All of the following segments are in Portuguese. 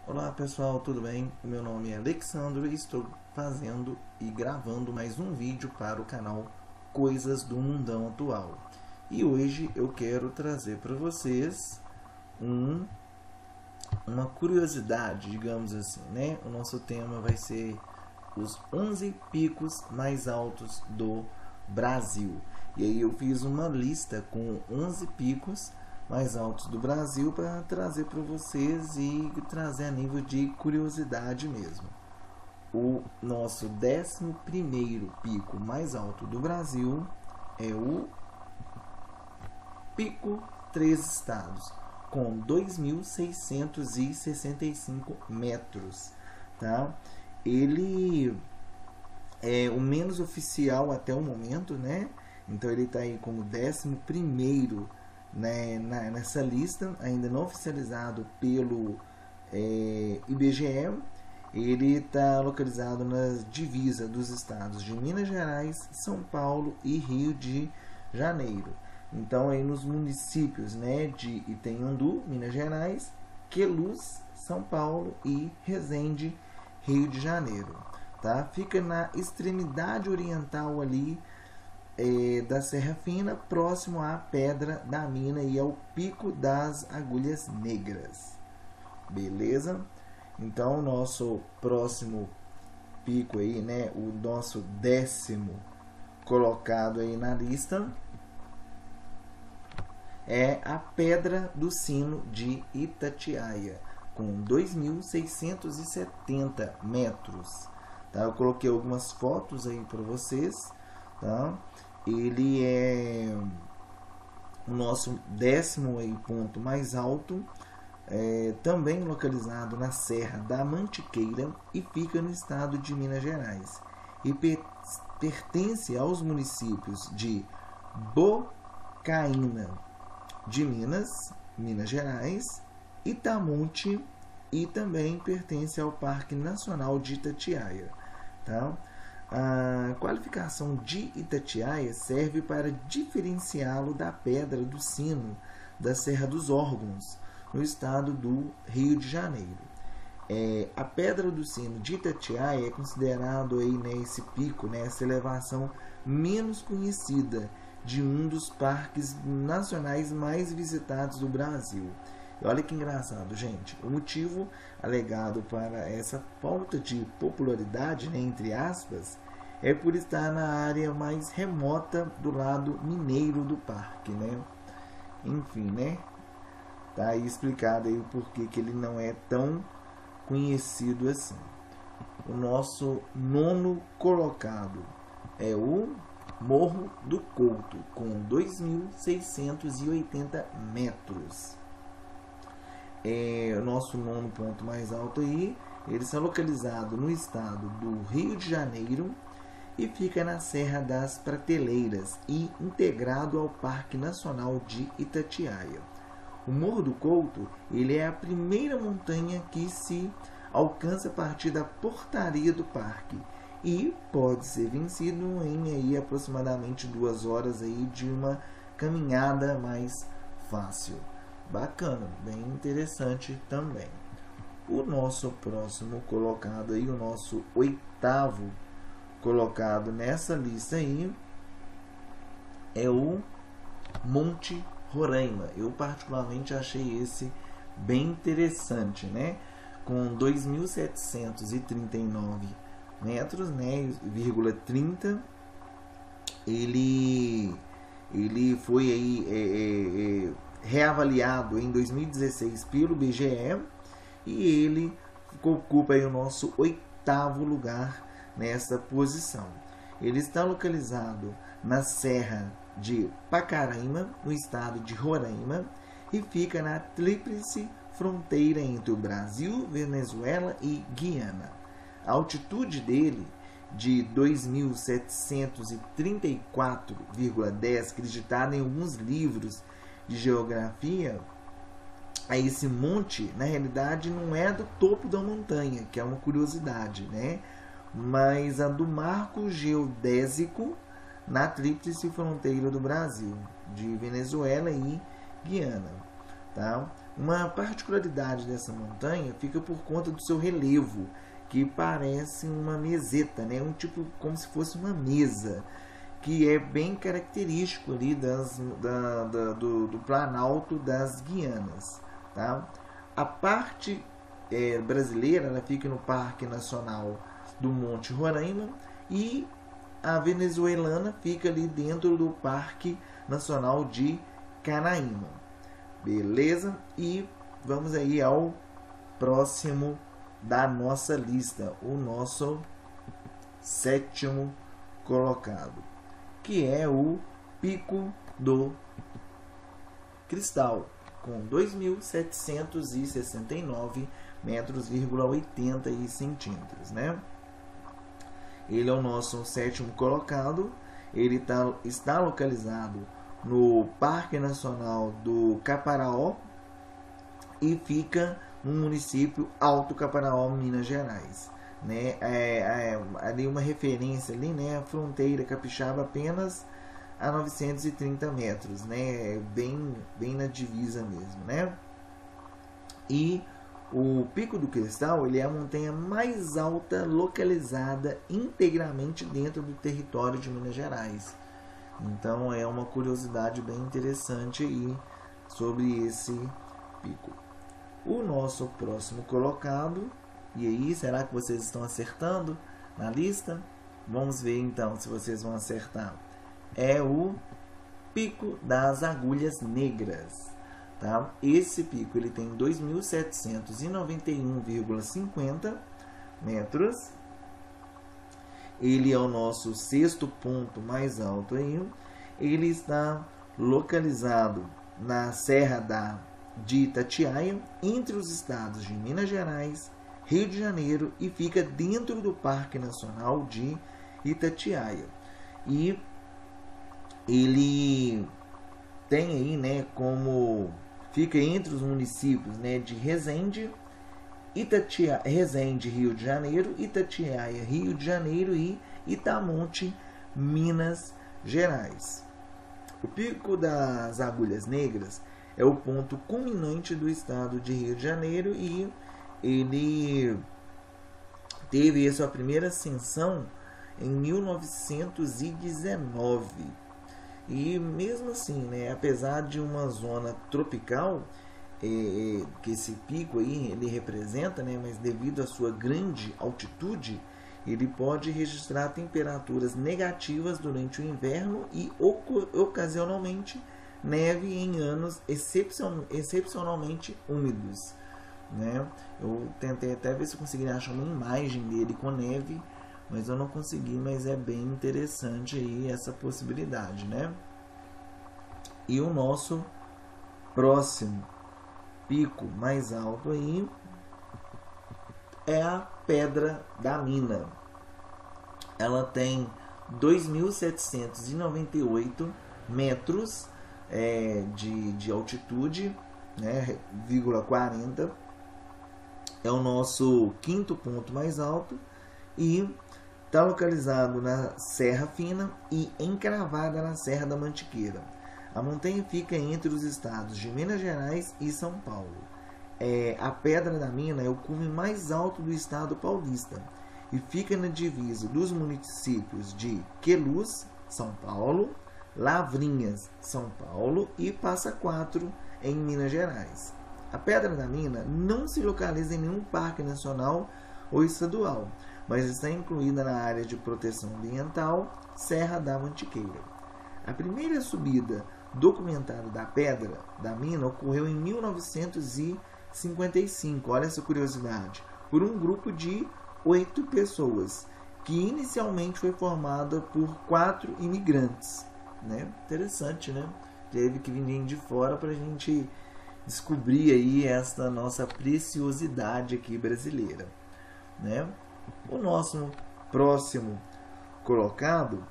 Olá pessoal, tudo bem? Meu nome é Alexandro e estou fazendo e gravando mais um vídeo para o canal Coisas do Mundão Atual. E hoje eu quero trazer para vocês uma curiosidade, digamos assim, né? O nosso tema vai ser os 11 picos mais altos do Brasil. E aí eu fiz uma lista com 11 picos mais altos do Brasil para trazer para vocês e trazer a nível de curiosidade mesmo. O nosso 11º pico mais alto do Brasil é o Pico Três Estados, com 2.665 metros, tá? Ele é o menos oficial até o momento, né? Então ele está aí como 11º, né, nessa lista, ainda não oficializado pelo IBGE. Ele está localizado na divisa dos estados de Minas Gerais, São Paulo e Rio de Janeiro. Então aí nos municípios, né, de Itanhandu, Minas Gerais, Queluz, São Paulo e Resende, Rio de Janeiro. Tá? Fica na extremidade oriental ali da Serra Fina, próximo à Pedra da Mina e ao Pico das Agulhas Negras. Beleza? Então, o nosso próximo pico aí, né, o nosso 10º colocado aí na lista é a Pedra do Sino de Itatiaia, com 2.670 metros. Tá? Eu coloquei algumas fotos aí para vocês. Tá? Ele é o nosso 10º ponto mais alto, também localizado na Serra da Mantiqueira e fica no estado de Minas Gerais. E pertence aos municípios de Bocaina de Minas, Minas Gerais, Itamonte e também pertence ao Parque Nacional de Itatiaia. Tá? A qualificação de Itatiaia serve para diferenciá-lo da Pedra do Sino da Serra dos Órgãos, no estado do Rio de Janeiro. A Pedra do Sino de Itatiaia é considerado aí, né, esse pico, né, essa elevação menos conhecida de um dos parques nacionais mais visitados do Brasil. E olha que engraçado, gente. O motivo alegado para essa falta de popularidade, né, entre aspas, é por estar na área mais remota do lado mineiro do parque, né? Enfim, né? Tá aí explicado aí o porquê que ele não é tão conhecido assim. O nosso 9º colocado é o Morro do Couto, com 2.680 metros. O nosso 9º ponto mais alto aí, ele está localizado no estado do Rio de Janeiro e fica na Serra das Prateleiras e integrado ao Parque Nacional de Itatiaia. O Morro do Couto, ele é a primeira montanha que se alcança a partir da portaria do parque e pode ser vencido em aí aproximadamente 2 horas aí de uma caminhada mais fácil. Bacana, bem interessante também. O nosso próximo colocado aí, o nosso 8º colocado nessa lista aí, é o Monte Roraima. Eu particularmente achei esse bem interessante, né? Com 2.739 metros, né, 30, ele foi aí reavaliado em 2016 pelo IBGE e ele ocupa aí o nosso 8º lugar nessa posição. Ele está localizado na Serra de Pacaraima, no estado de Roraima, e fica na tríplice fronteira entre o Brasil, Venezuela e Guiana. A altitude dele, de 2.734,10, acreditada em alguns livros de geografia, esse monte, na realidade, não é do topo da montanha, que é uma curiosidade, né? Mas a do marco geodésico na tríplice fronteira do Brasil, de Venezuela e Guiana. Tá? Uma particularidade dessa montanha fica por conta do seu relevo, que parece uma meseta, né? Um tipo como se fosse uma mesa, que é bem característico ali do Planalto das Guianas. Tá? A parte brasileira, ela fica no Parque Nacional do Monte Roraima, e a venezuelana fica ali dentro do Parque Nacional de Canaima. Beleza? E vamos aí ao próximo da nossa lista, o nosso 7º colocado, que é o Pico do Cristal, com 2.769 metros,80 centímetros, né? Ele é o nosso 7º colocado. Ele está localizado no Parque Nacional do Caparaó e fica no município Alto Caparaó, Minas Gerais, né? Ali uma referência ali, né? A fronteira capixaba apenas a 930 metros, né? Bem na divisa mesmo, né? E o Pico do Cristal, ele é a montanha mais alta localizada integralmente dentro do território de Minas Gerais. Então é uma curiosidade bem interessante aí sobre esse pico. O nosso próximo colocado, e aí, será que vocês estão acertando na lista? Vamos ver então se vocês vão acertar. É o Pico das Agulhas Negras. Tá? Esse pico ele tem 2.791,50 metros. Ele é o nosso 6º ponto mais alto aí. Ele está localizado na Serra de Itatiaia, entre os estados de Minas Gerais, Rio de Janeiro, e fica dentro do Parque Nacional de Itatiaia. E ele tem aí, né, como fica entre os municípios, né, de Resende, Resende, Rio de Janeiro, Itatiaia, Rio de Janeiro, e Itamonte, Minas Gerais. O Pico das Agulhas Negras é o ponto culminante do estado de Rio de Janeiro, e ele teve a sua primeira ascensão em 1919. E mesmo assim, né, apesar de uma zona tropical, que esse pico aí ele representa, né, mas devido à sua grande altitude, ele pode registrar temperaturas negativas durante o inverno e ocasionalmente neve em anos excepcionalmente úmidos, né? Eu tentei até ver se eu consegui achar uma imagem dele com neve, mas eu não consegui, mas é bem interessante aí essa possibilidade, né? E o nosso próximo pico mais alto aí é a Pedra da Mina. Ela tem 2.798 metros de altitude, né, 40. É o nosso 5º ponto mais alto e está localizado na Serra Fina e encravada na Serra da Mantiqueira. A montanha fica entre os estados de Minas Gerais e São Paulo. A Pedra da Mina é o cume mais alto do estado paulista e fica na divisa dos municípios de Queluz, São Paulo, Lavrinhas, São Paulo, e Passa Quatro, em Minas Gerais. A Pedra da Mina não se localiza em nenhum parque nacional ou estadual, mas está incluída na área de proteção ambiental Serra da Mantiqueira. A primeira subida documentada da Pedra da Mina ocorreu em 1955, olha essa curiosidade, por um grupo de 8 pessoas, que inicialmente foi formada por 4 imigrantes, né? Interessante, né? Teve que vir de fora para a gente descobrir aí esta nossa preciosidade aqui brasileira, né? O nosso próximo colocado,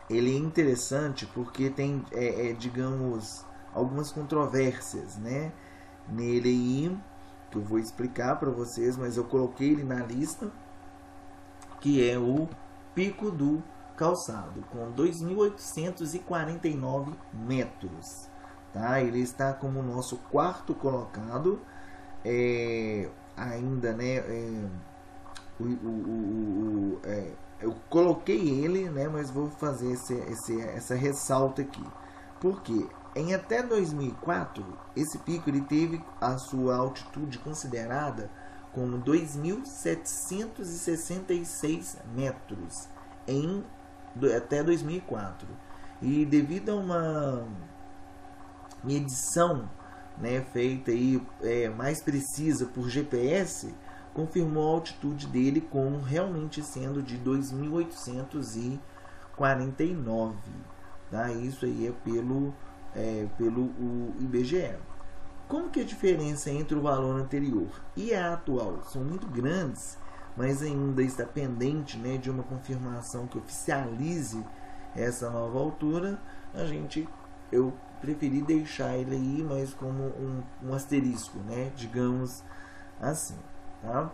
ele é interessante porque tem, digamos, algumas controvérsias, né, nele aí, que eu vou explicar para vocês, mas eu coloquei ele na lista, que é o Pico do Calçado, com 2.849 metros, tá? Ele está como o nosso quarto colocado, ainda, né? Eu coloquei ele, né? Mas vou fazer essa ressalta aqui, porque em até 2004 esse pico ele teve a sua altitude considerada como 2.766 metros até 2004. E devido a uma medição, né, feita aí, mais precisa por GPS, confirmou a altitude dele como realmente sendo de 2.849. Tá? Isso aí é pelo IBGE. Como que a diferença entre o valor anterior e a atual são muito grandes, mas ainda está pendente, né, de uma confirmação que oficialize essa nova altura, eu preferi deixar ele aí, mas como um asterisco, né, digamos assim, tá?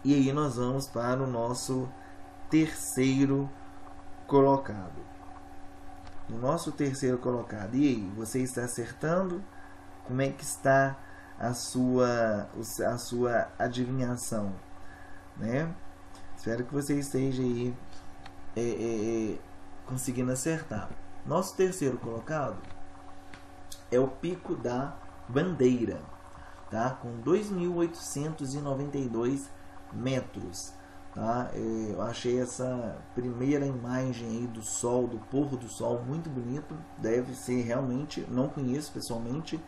E aí nós vamos para o nosso terceiro colocado. No nosso terceiro colocado, e aí, você está acertando? Como é que está a sua adivinhação, né? Espero que você esteja aí conseguindo acertar. Nosso terceiro colocado é o Pico da Bandeira, tá? Com 2.892 metros. Tá? Eu achei essa primeira imagem aí do sol, do pôr do sol, muito bonito. Deve ser realmente, não conheço pessoalmente,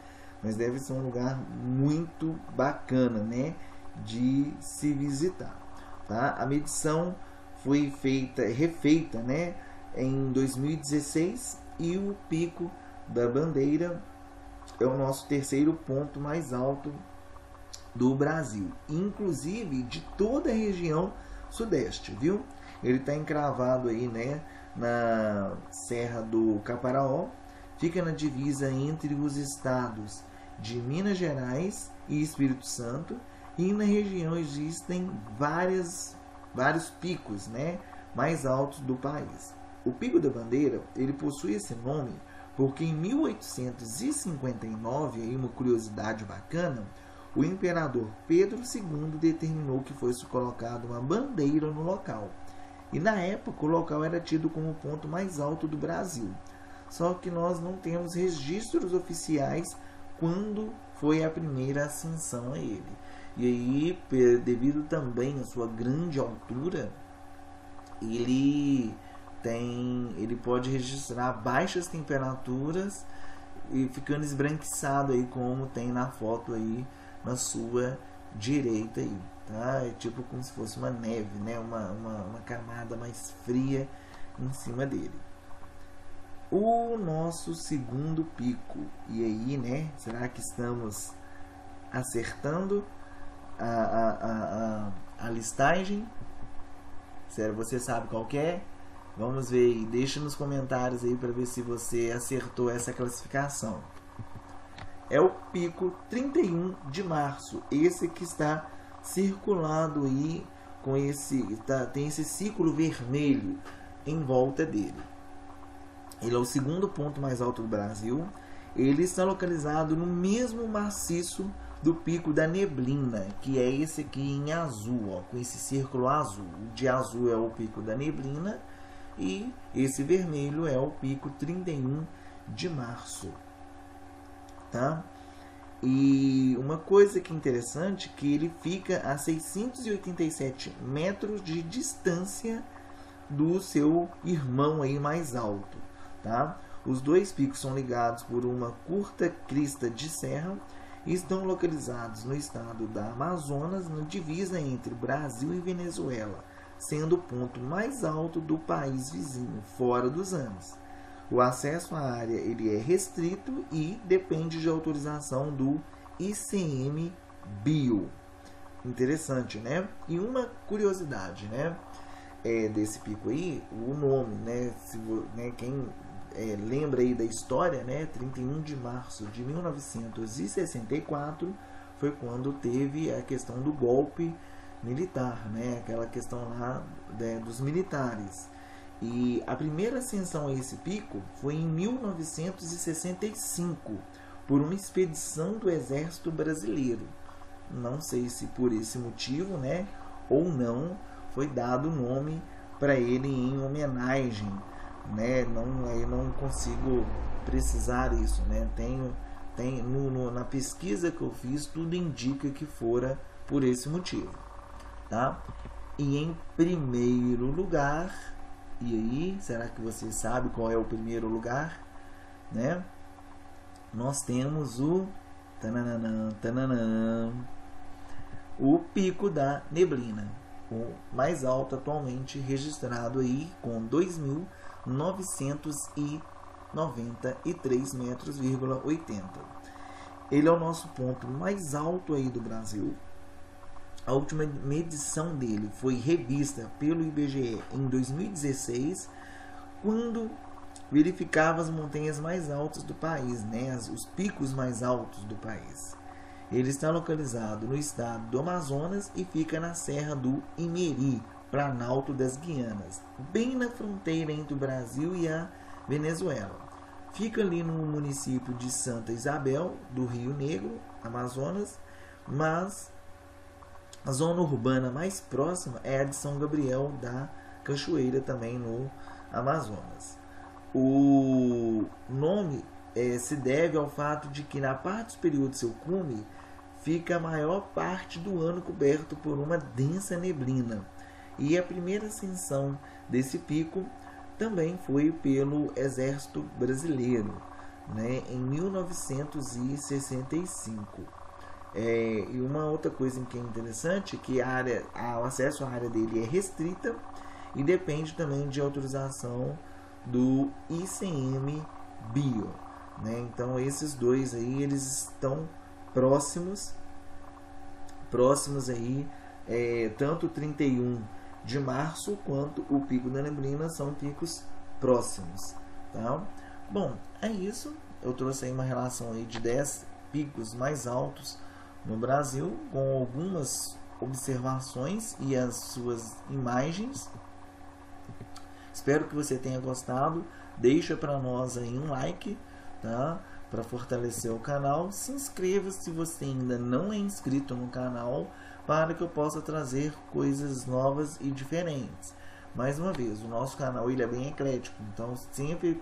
mas deve ser um lugar muito bacana, né, de se visitar. Tá? A medição foi refeita, né, em 2016, e o Pico da Bandeira é o nosso terceiro ponto mais alto do Brasil, inclusive de toda a região sudeste, viu? Ele está encravado aí, né, na Serra do Caparaó, fica na divisa entre os estados de Minas Gerais e Espírito Santo, e na região existem vários picos, né, mais altos do país. O Pico da Bandeira, ele possui esse nome porque em 1859, aí uma curiosidade bacana, o imperador Pedro II determinou que fosse colocada uma bandeira no local. E na época o local era tido como o ponto mais alto do Brasil. Só que nós não temos registros oficiais quando foi a primeira ascensão a ele. E aí, devido também à sua grande altura, ele pode registrar baixas temperaturas e ficando esbranquiçado aí, como tem na foto aí na sua direita aí, tá? É tipo como se fosse uma neve, né? Uma camada mais fria em cima dele. O nosso segundo pico, e aí, né? Será que estamos acertando a listagem? Sério, você sabe qual que é? Vamos ver aí, deixa nos comentários aí para ver se você acertou essa classificação. É o Pico 31 de Março, esse que está circulado aí com tem esse círculo vermelho em volta dele. Ele é o segundo ponto mais alto do Brasil. Ele está localizado no mesmo maciço do Pico da Neblina, que é esse aqui em azul, ó, com esse círculo azul. O de azul é o Pico da Neblina e esse vermelho é o Pico 31 de Março. Tá? E uma coisa que é interessante, que ele fica a 687 metros de distância do seu irmão aí mais alto, tá? Os dois picos são ligados por uma curta crista de serra e estão localizados no estado da Amazonas, na divisa entre Brasil e Venezuela, sendo o ponto mais alto do país vizinho, fora dos Andes. O acesso à área ele é restrito e depende de autorização do ICMBio. Interessante, né? E uma curiosidade, né? Desse pico aí, o nome, né? Quem lembra aí da história, né? 31 de março de 1964 foi quando teve a questão do golpe militar, né? Aquela questão lá dos militares. E a primeira ascensão a esse pico foi em 1965, por uma expedição do Exército Brasileiro. Não sei se por esse motivo, né, ou não, foi dado o nome para ele em homenagem, né? Eu não consigo precisar isso, né? Na pesquisa que eu fiz, tudo indica que fora por esse motivo, tá? E em primeiro lugar, e aí, será que você sabe qual é o primeiro lugar, né? Nós temos o o Pico da Neblina, o mais alto atualmente registrado aí, com 2.993 metros,80. Ele é o nosso ponto mais alto aí do Brasil. A última medição dele foi revista pelo IBGE em 2016, quando verificava as montanhas mais altas do país, né? Os picos mais altos do país. Ele está localizado no estado do Amazonas e fica na Serra do Imeri, Planalto das Guianas, bem na fronteira entre o Brasil e a Venezuela. Fica ali no município de Santa Isabel, do Rio Negro, Amazonas, mas a zona urbana mais próxima é a de São Gabriel da Cachoeira, também no Amazonas. O nome se deve ao fato de que na parte superior do seu cume fica a maior parte do ano coberto por uma densa neblina. E a primeira ascensão desse pico também foi pelo Exército Brasileiro, né, em 1965. E uma outra coisa que é interessante é que o acesso à área dele é restrita e depende também de autorização do ICMBio, né? Então esses dois aí, eles estão próximos aí, tanto 31 de março quanto o Pico da Neblina são picos próximos, tá? Bom, é isso. Eu trouxe aí uma relação aí de 10 picos mais altos no Brasil, com algumas observações e as suas imagens. Espero que você tenha gostado. Deixa para nós aí um like, tá? Para fortalecer o canal. Se inscreva se você ainda não é inscrito no canal, para que eu possa trazer coisas novas e diferentes. Mais uma vez, o nosso canal ele é bem eclético, então sempre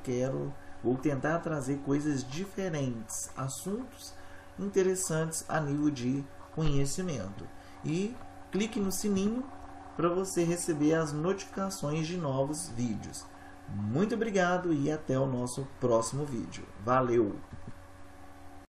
vou tentar trazer coisas diferentes, assuntos interessantes a nível de conhecimento. E clique no sininho para você receber as notificações de novos vídeos. Muito obrigado e até o nosso próximo vídeo. Valeu!